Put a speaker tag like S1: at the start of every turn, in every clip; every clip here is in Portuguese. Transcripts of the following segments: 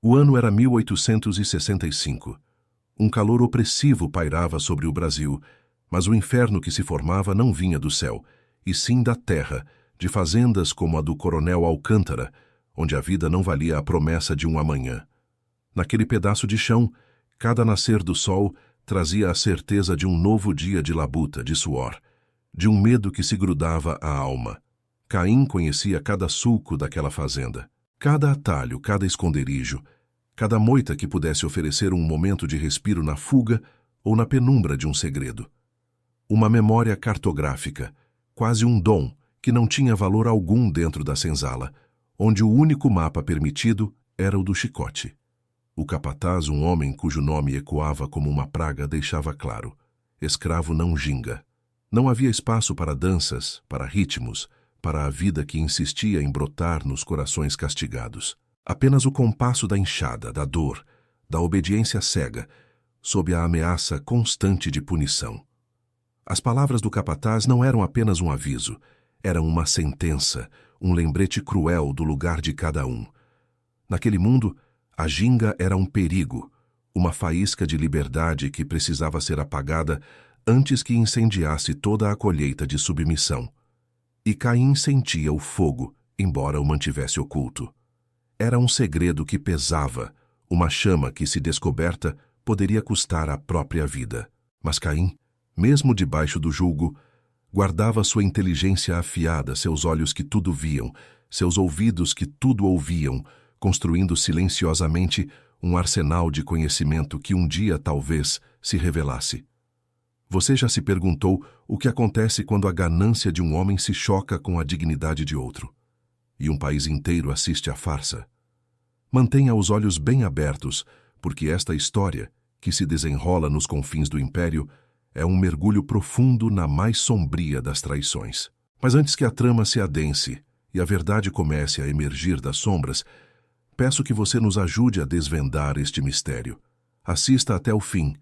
S1: O ano era 1865. Um calor opressivo pairava sobre o Brasil, mas o inferno que se formava não vinha do céu, e sim da terra, de fazendas como a do Coronel Alcântara, onde a vida não valia a promessa de um amanhã. Naquele pedaço de chão, cada nascer do sol trazia a certeza de um novo dia de labuta, de suor, de um medo que se grudava à alma. Caim conhecia cada sulco daquela fazenda, cada atalho, cada esconderijo, cada moita que pudesse oferecer um momento de respiro na fuga ou na penumbra de um segredo. Uma memória cartográfica, quase um dom que não tinha valor algum dentro da senzala, onde o único mapa permitido era o do chicote. O capataz, um homem cujo nome ecoava como uma praga, deixava claro: escravo não ginga. Não havia espaço para danças, para ritmos, para a vida que insistia em brotar nos corações castigados. Apenas o compasso da enxada, da dor, da obediência cega, sob a ameaça constante de punição. As palavras do capataz não eram apenas um aviso, eram uma sentença, um lembrete cruel do lugar de cada um. Naquele mundo, a ginga era um perigo, uma faísca de liberdade que precisava ser apagada antes que incendiasse toda a colheita de submissão. E Caim sentia o fogo, embora o mantivesse oculto. Era um segredo que pesava, uma chama que, se descoberta, poderia custar a própria vida. Mas Caim, mesmo debaixo do julgo, guardava sua inteligência afiada, seus olhos que tudo viam, seus ouvidos que tudo ouviam, construindo silenciosamente um arsenal de conhecimento que um dia talvez se revelasse. Você já se perguntou o que acontece quando a ganância de um homem se choca com a dignidade de outro, e um país inteiro assiste à farsa? Mantenha os olhos bem abertos, porque esta história, que se desenrola nos confins do império, é um mergulho profundo na mais sombria das traições. Mas antes que a trama se adense e a verdade comece a emergir das sombras, peço que você nos ajude a desvendar este mistério. Assista até o fim.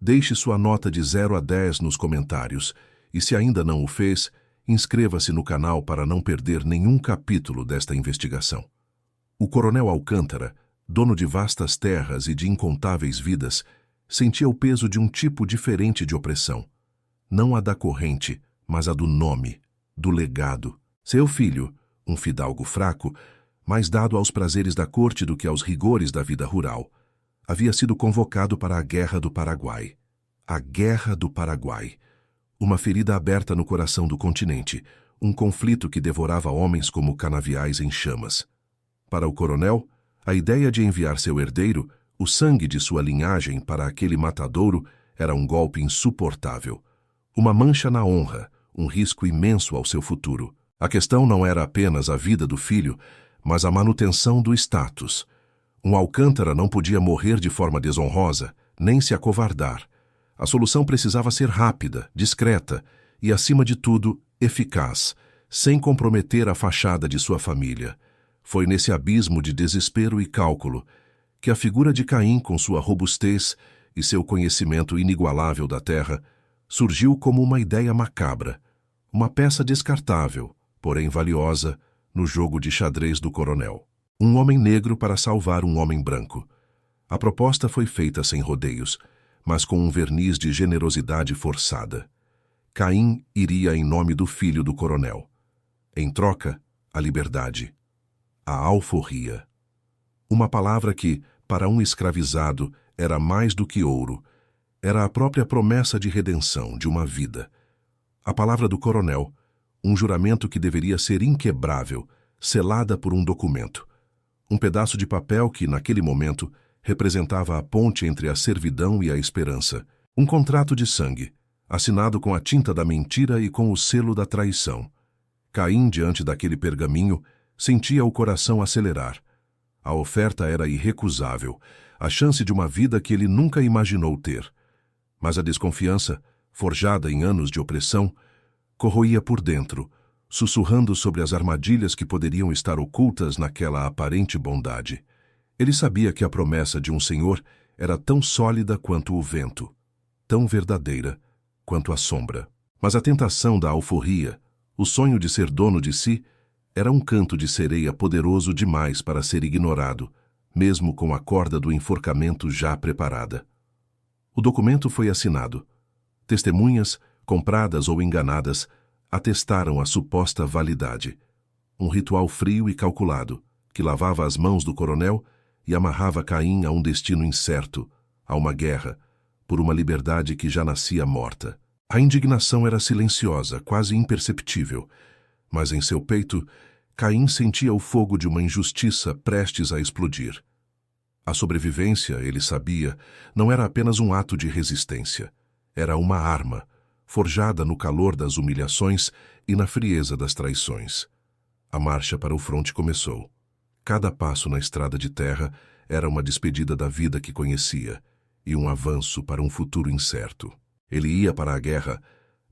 S1: Deixe sua nota de 0 a 10 nos comentários e, se ainda não o fez, inscreva-se no canal para não perder nenhum capítulo desta investigação. O Coronel Alcântara, dono de vastas terras e de incontáveis vidas, sentia o peso de um tipo diferente de opressão. Não a da corrente, mas a do nome, do legado. Seu filho, um fidalgo fraco, mais dado aos prazeres da corte do que aos rigores da vida rural, havia sido convocado para a Guerra do Paraguai. A Guerra do Paraguai. Uma ferida aberta no coração do continente, um conflito que devorava homens como canaviais em chamas. Para o coronel, a ideia de enviar seu herdeiro, o sangue de sua linhagem, para aquele matadouro era um golpe insuportável. Uma mancha na honra, um risco imenso ao seu futuro. A questão não era apenas a vida do filho, mas a manutenção do status. Um Alcântara não podia morrer de forma desonrosa, nem se acovardar. A solução precisava ser rápida, discreta e, acima de tudo, eficaz, sem comprometer a fachada de sua família. Foi nesse abismo de desespero e cálculo que a figura de Caim, com sua robustez e seu conhecimento inigualável da terra, surgiu como uma ideia macabra, uma peça descartável, porém valiosa, no jogo de xadrez do coronel. Um homem negro para salvar um homem branco. A proposta foi feita sem rodeios, mas com um verniz de generosidade forçada. Caim iria em nome do filho do coronel. Em troca, a liberdade. A alforria. Uma palavra que, para um escravizado, era mais do que ouro. Era a própria promessa de redenção de uma vida. A palavra do coronel, um juramento que deveria ser inquebrável, selada por um documento. Um pedaço de papel que, naquele momento, representava a ponte entre a servidão e a esperança. Um contrato de sangue, assinado com a tinta da mentira e com o selo da traição. Caim, diante daquele pergaminho, sentia o coração acelerar. A oferta era irrecusável, a chance de uma vida que ele nunca imaginou ter. Mas a desconfiança, forjada em anos de opressão, corroía por dentro, sussurrando sobre as armadilhas que poderiam estar ocultas naquela aparente bondade. Ele sabia que a promessa de um senhor era tão sólida quanto o vento, tão verdadeira quanto a sombra. Mas a tentação da alforria, o sonho de ser dono de si, era um canto de sereia poderoso demais para ser ignorado, mesmo com a corda do enforcamento já preparada. O documento foi assinado. Testemunhas, compradas ou enganadas, atestaram a suposta validade. Um ritual frio e calculado, que lavava as mãos do coronel e amarrava Caim a um destino incerto, a uma guerra, por uma liberdade que já nascia morta. A indignação era silenciosa, quase imperceptível, mas em seu peito, Caim sentia o fogo de uma injustiça prestes a explodir. A sobrevivência, ele sabia, não era apenas um ato de resistência. Era uma arma, forjada no calor das humilhações e na frieza das traições. A marcha para o fronte começou. Cada passo na estrada de terra era uma despedida da vida que conhecia e um avanço para um futuro incerto. Ele ia para a guerra,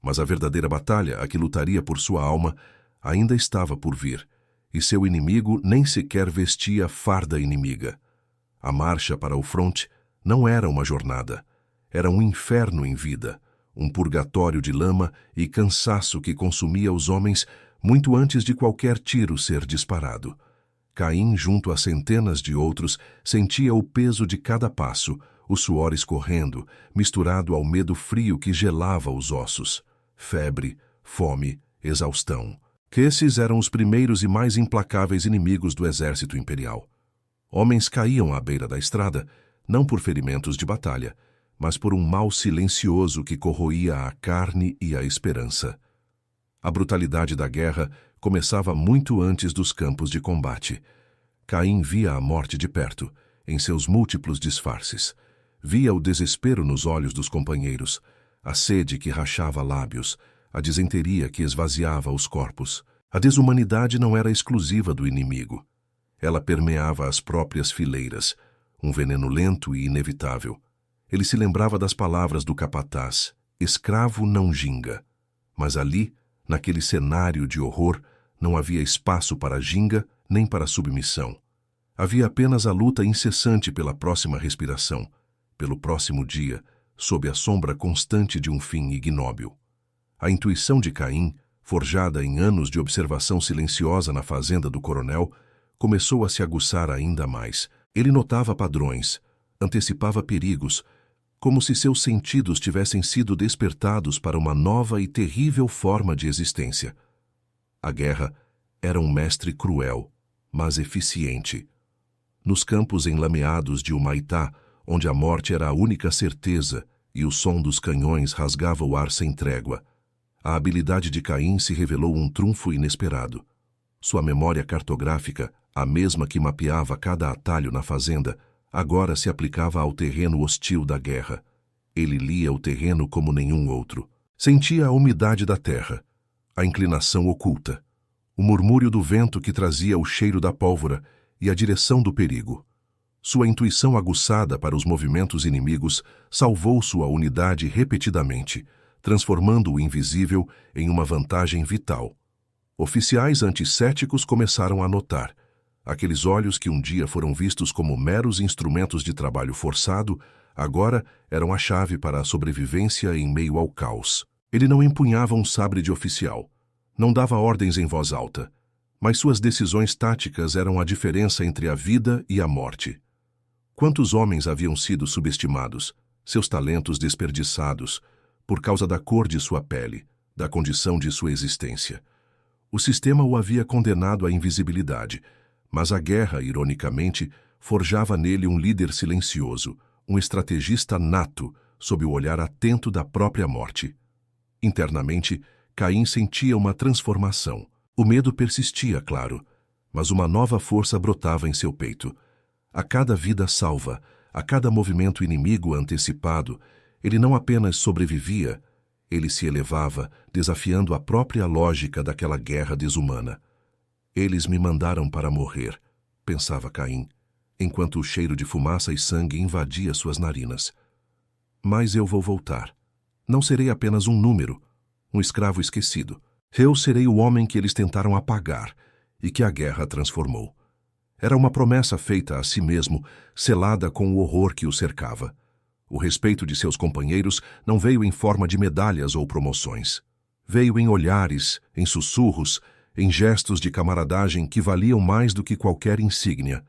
S1: mas a verdadeira batalha, a que lutaria por sua alma, ainda estava por vir, e seu inimigo nem sequer vestia farda inimiga. A marcha para o fronte não era uma jornada, era um inferno em vida, um purgatório de lama e cansaço que consumia os homens muito antes de qualquer tiro ser disparado. Caim, junto a centenas de outros, sentia o peso de cada passo, o suor escorrendo, misturado ao medo frio que gelava os ossos. Febre, fome, exaustão. Que esses eram os primeiros e mais implacáveis inimigos do exército imperial. Homens caíam à beira da estrada, não por ferimentos de batalha, mas por um mal silencioso que corroía a carne e a esperança. A brutalidade da guerra começava muito antes dos campos de combate. Caim via a morte de perto, em seus múltiplos disfarces. Via o desespero nos olhos dos companheiros, a sede que rachava lábios, a disenteria que esvaziava os corpos. A desumanidade não era exclusiva do inimigo. Ela permeava as próprias fileiras, um veneno lento e inevitável. Ele se lembrava das palavras do capataz: escravo não ginga. Mas ali, naquele cenário de horror, não havia espaço para ginga nem para submissão. Havia apenas a luta incessante pela próxima respiração, pelo próximo dia, sob a sombra constante de um fim ignóbil. A intuição de Caim, forjada em anos de observação silenciosa na fazenda do coronel, começou a se aguçar ainda mais. Ele notava padrões, antecipava perigos, como se seus sentidos tivessem sido despertados para uma nova e terrível forma de existência. A guerra era um mestre cruel, mas eficiente. Nos campos enlameados de Humaitá, onde a morte era a única certeza e o som dos canhões rasgava o ar sem trégua, a habilidade de Caim se revelou um trunfo inesperado. Sua memória cartográfica, a mesma que mapeava cada atalho na fazenda, agora se aplicava ao terreno hostil da guerra. Ele lia o terreno como nenhum outro. Sentia a umidade da terra, a inclinação oculta, o murmúrio do vento que trazia o cheiro da pólvora e a direção do perigo. Sua intuição aguçada para os movimentos inimigos salvou sua unidade repetidamente, transformando o invisível em uma vantagem vital. Oficiais anticéticos começaram a notar. Aqueles olhos que um dia foram vistos como meros instrumentos de trabalho forçado, agora eram a chave para a sobrevivência em meio ao caos. Ele não empunhava um sabre de oficial, não dava ordens em voz alta, mas suas decisões táticas eram a diferença entre a vida e a morte. Quantos homens haviam sido subestimados, seus talentos desperdiçados, por causa da cor de sua pele, da condição de sua existência. O sistema o havia condenado à invisibilidade, mas a guerra, ironicamente, forjava nele um líder silencioso, um estrategista nato, sob o olhar atento da própria morte. Internamente, Caim sentia uma transformação. O medo persistia, claro, mas uma nova força brotava em seu peito. A cada vida salva, a cada movimento inimigo antecipado, ele não apenas sobrevivia, ele se elevava, desafiando a própria lógica daquela guerra desumana. Eles me mandaram para morrer, pensava Caim, enquanto o cheiro de fumaça e sangue invadia suas narinas. Mas eu vou voltar. Não serei apenas um número, um escravo esquecido. Eu serei o homem que eles tentaram apagar e que a guerra transformou. Era uma promessa feita a si mesmo, selada com o horror que o cercava. O respeito de seus companheiros não veio em forma de medalhas ou promoções. Veio em olhares, em sussurros, em gestos de camaradagem que valiam mais do que qualquer insígnia.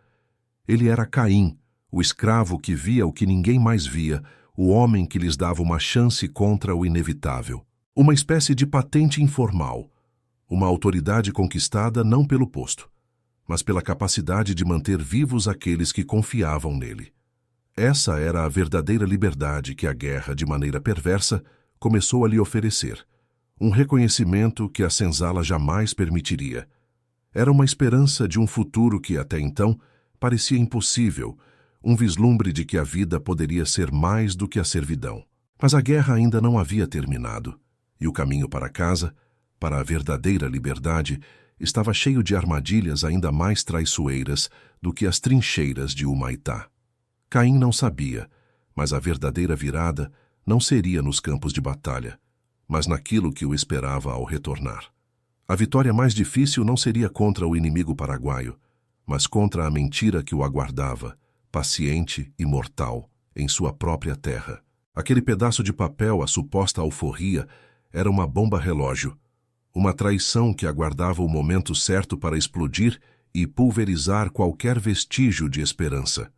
S1: Ele era Caim, o escravo que via o que ninguém mais via, o homem que lhes dava uma chance contra o inevitável. Uma espécie de patente informal, uma autoridade conquistada não pelo posto, mas pela capacidade de manter vivos aqueles que confiavam nele. Essa era a verdadeira liberdade que a guerra, de maneira perversa, começou a lhe oferecer. Um reconhecimento que a senzala jamais permitiria. Era uma esperança de um futuro que, até então, parecia impossível, um vislumbre de que a vida poderia ser mais do que a servidão. Mas a guerra ainda não havia terminado, e o caminho para casa, para a verdadeira liberdade, estava cheio de armadilhas ainda mais traiçoeiras do que as trincheiras de Humaitá. Caim não sabia, mas a verdadeira virada não seria nos campos de batalha, mas naquilo que o esperava ao retornar. A vitória mais difícil não seria contra o inimigo paraguaio, mas contra a mentira que o aguardava, paciente e mortal, em sua própria terra. Aquele pedaço de papel, a suposta alforria, era uma bomba-relógio, uma traição que aguardava o momento certo para explodir e pulverizar qualquer vestígio de esperança.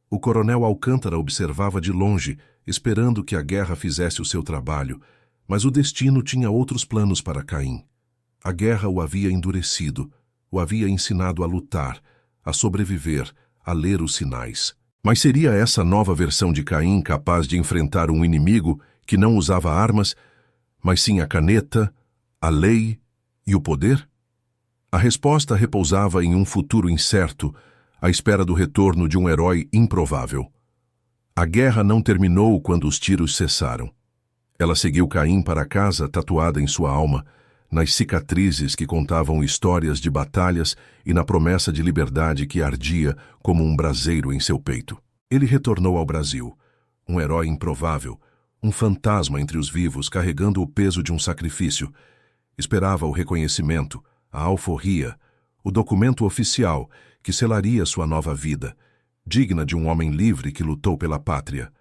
S1: O coronel Alcântara observava de longe, esperando que a guerra fizesse o seu trabalho, mas o destino tinha outros planos para Caim. A guerra o havia endurecido, o havia ensinado a lutar, a sobreviver, a ler os sinais. Mas seria essa nova versão de Caim capaz de enfrentar um inimigo que não usava armas, mas sim a caneta, a lei e o poder? A resposta repousava em um futuro incerto, à espera do retorno de um herói improvável. A guerra não terminou quando os tiros cessaram. Ela seguiu Caim para casa tatuada em sua alma, nas cicatrizes que contavam histórias de batalhas e na promessa de liberdade que ardia como um braseiro em seu peito. Ele retornou ao Brasil, um herói improvável, um fantasma entre os vivos carregando o peso de um sacrifício. Esperava o reconhecimento, a alforria, o documento oficial que selaria sua nova vida, digna de um homem livre que lutou pela pátria.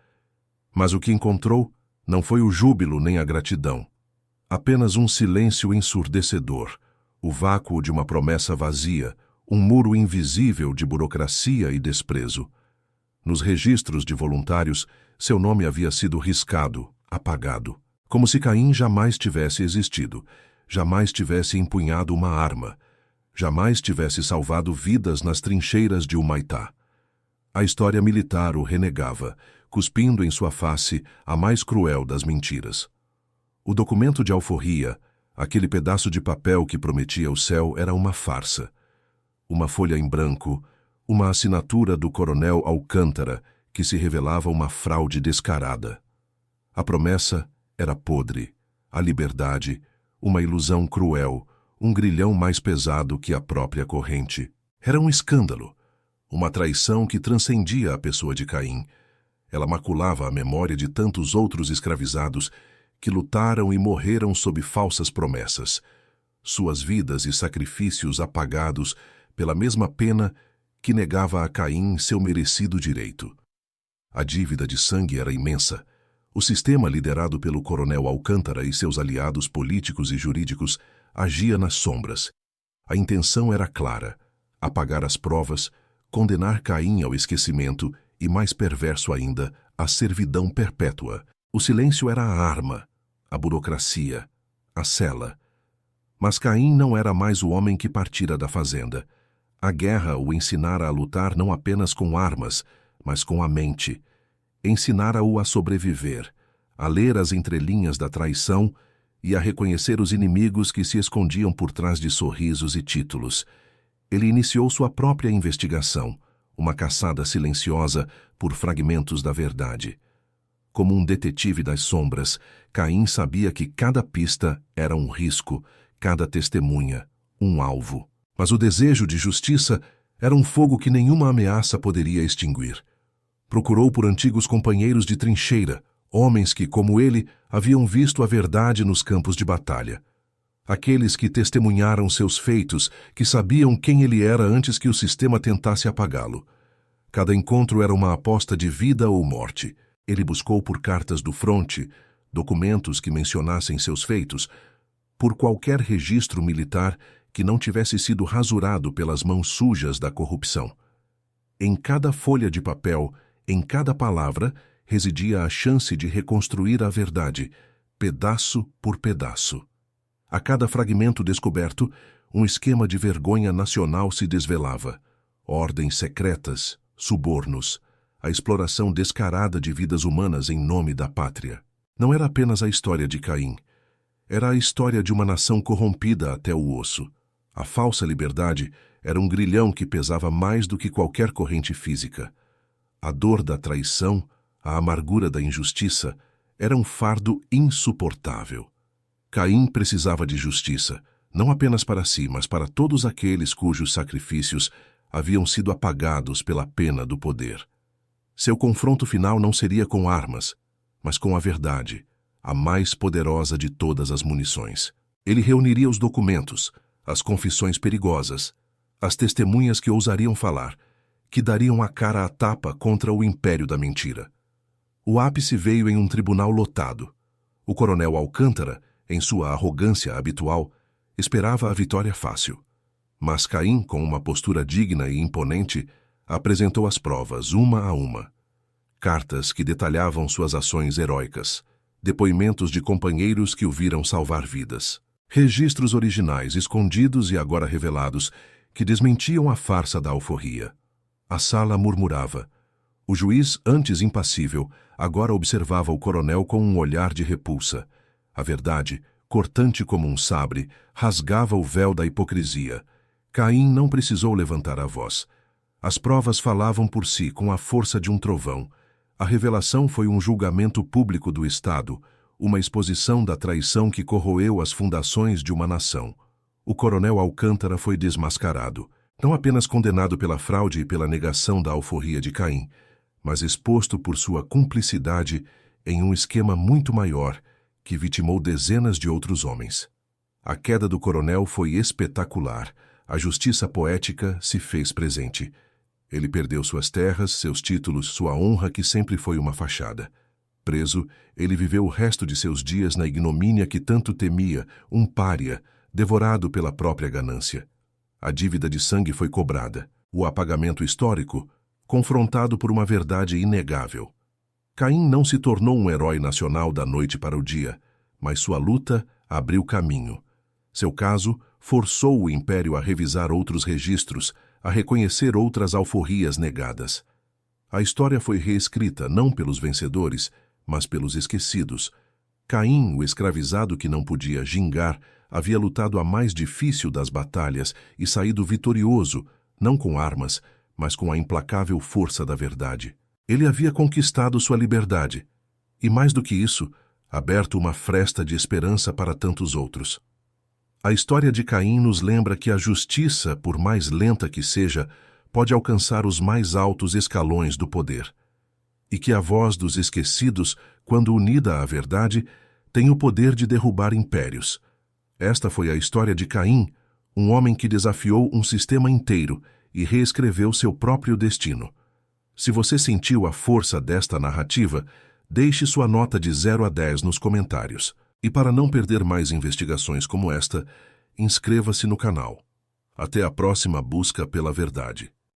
S1: Mas o que encontrou não foi o júbilo nem a gratidão. Apenas um silêncio ensurdecedor, o vácuo de uma promessa vazia, um muro invisível de burocracia e desprezo. Nos registros de voluntários, seu nome havia sido riscado, apagado, como se Caim jamais tivesse existido, jamais tivesse empunhado uma arma, jamais tivesse salvado vidas nas trincheiras de Humaitá. A história militar o renegava, cuspindo em sua face a mais cruel das mentiras. O documento de alforria, aquele pedaço de papel que prometia o céu, era uma farsa. Uma folha em branco, uma assinatura do coronel Alcântara, que se revelava uma fraude descarada. A promessa era podre, a liberdade, uma ilusão cruel, um grilhão mais pesado que a própria corrente. Era um escândalo, uma traição que transcendia a pessoa de Caim. Ela maculava a memória de tantos outros escravizados que lutaram e morreram sob falsas promessas, suas vidas e sacrifícios apagados pela mesma pena que negava a Caim seu merecido direito. A dívida de sangue era imensa. O sistema liderado pelo coronel Alcântara e seus aliados políticos e jurídicos agia nas sombras. A intenção era clara: apagar as provas, condenar Caim ao esquecimento e, mais perverso ainda, à servidão perpétua. O silêncio era a arma, a burocracia, a cela. Mas Caim não era mais o homem que partira da fazenda. A guerra o ensinara a lutar não apenas com armas, mas com a mente. Ensinara-o a sobreviver, a ler as entrelinhas da traição e a reconhecer os inimigos que se escondiam por trás de sorrisos e títulos. Ele iniciou sua própria investigação, uma caçada silenciosa por fragmentos da verdade. Como um detetive das sombras, Caim sabia que cada pista era um risco, cada testemunha, um alvo. Mas o desejo de justiça era um fogo que nenhuma ameaça poderia extinguir. Procurou por antigos companheiros de trincheira, homens que, como ele, haviam visto a verdade nos campos de batalha. Aqueles que testemunharam seus feitos, que sabiam quem ele era antes que o sistema tentasse apagá-lo. Cada encontro era uma aposta de vida ou morte. Ele buscou por cartas do fronte, documentos que mencionassem seus feitos, por qualquer registro militar que não tivesse sido rasurado pelas mãos sujas da corrupção. Em cada folha de papel, em cada palavra, residia a chance de reconstruir a verdade, pedaço por pedaço. A cada fragmento descoberto, um esquema de vergonha nacional se desvelava. Ordens secretas, subornos, a exploração descarada de vidas humanas em nome da pátria. Não era apenas a história de Caim. Era a história de uma nação corrompida até o osso. A falsa liberdade era um grilhão que pesava mais do que qualquer corrente física. A dor da traição, a amargura da injustiça, era um fardo insuportável. Caim precisava de justiça, não apenas para si, mas para todos aqueles cujos sacrifícios haviam sido apagados pela pena do poder. Seu confronto final não seria com armas, mas com a verdade, a mais poderosa de todas as munições. Ele reuniria os documentos, as confissões perigosas, as testemunhas que ousariam falar, que dariam a cara à tapa contra o império da mentira. O ápice veio em um tribunal lotado. O coronel Alcântara, em sua arrogância habitual, esperava a vitória fácil. Mas Caim, com uma postura digna e imponente, apresentou as provas, uma a uma. Cartas que detalhavam suas ações heróicas, depoimentos de companheiros que o viram salvar vidas, registros originais escondidos e agora revelados que desmentiam a farsa da alforria. A sala murmurava. O juiz, antes impassível, agora observava o coronel com um olhar de repulsa. A verdade, cortante como um sabre, rasgava o véu da hipocrisia. Caim não precisou levantar a voz. As provas falavam por si com a força de um trovão. A revelação foi um julgamento público do Estado, uma exposição da traição que corroeu as fundações de uma nação. O coronel Alcântara foi desmascarado, não apenas condenado pela fraude e pela negação da alforria de Caim, mas exposto por sua cumplicidade em um esquema muito maior que vitimou dezenas de outros homens. A queda do coronel foi espetacular. A justiça poética se fez presente. Ele perdeu suas terras, seus títulos, sua honra que sempre foi uma fachada. Preso, ele viveu o resto de seus dias na ignomínia que tanto temia, um pária, devorado pela própria ganância. A dívida de sangue foi cobrada. O apagamento histórico, confrontado por uma verdade inegável. Caim não se tornou um herói nacional da noite para o dia, mas sua luta abriu caminho. Seu caso forçou o império a revisar outros registros, a reconhecer outras alforrias negadas. A história foi reescrita não pelos vencedores, mas pelos esquecidos. Caim, o escravizado que não podia gingar, havia lutado a mais difícil das batalhas e saído vitorioso, não com armas, mas com a implacável força da verdade. Ele havia conquistado sua liberdade, e mais do que isso, aberto uma fresta de esperança para tantos outros. A história de Caim nos lembra que a justiça, por mais lenta que seja, pode alcançar os mais altos escalões do poder. E que a voz dos esquecidos, quando unida à verdade, tem o poder de derrubar impérios. Esta foi a história de Caim, um homem que desafiou um sistema inteiro e reescreveu seu próprio destino. Se você sentiu a força desta narrativa, deixe sua nota de 0 a 10 nos comentários. E para não perder mais investigações como esta, inscreva-se no canal. Até a próxima busca pela verdade.